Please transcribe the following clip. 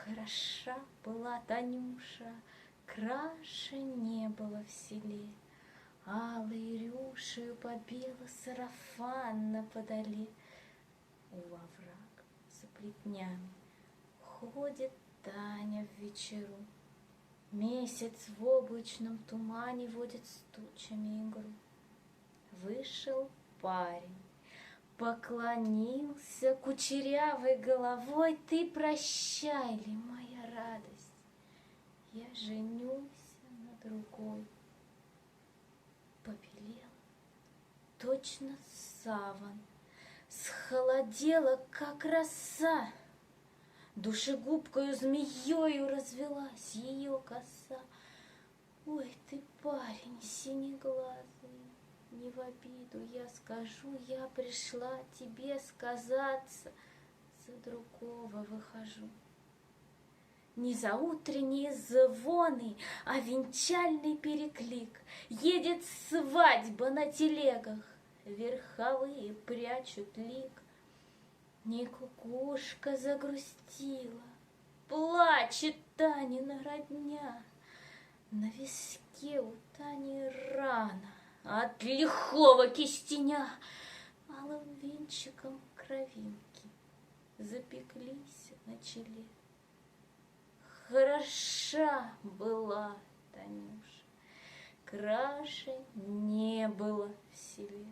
Хороша была Танюша, краше не было в селе. Алой рюшею побела сарафан на подоле. У овраг за плетнями ходит Таня в вечеру. Месяц в облачном тумане водит с тучами игру. Вышел парень, поклонился кучерявой головой. Ты прощай ли, моя радость, я женюсь на другой. Побелела, точно саван, схолодела, как роса. Душегубкою змеёю развелась ее коса. Ой, ты, парень синеглазый, не в обиду я скажу, я пришла тебе сказаться, за другого выхожу. Не за утренние звоны, а венчальный переклик. Едет свадьба на телегах, верховые прячут лик. Не кукушка загрустила, плачет Танина родня. На виске у Тани рана от лихого кистеня. Алым венчиком кровинки запеклись на челе. Хороша была Танюша, краше не было в селе.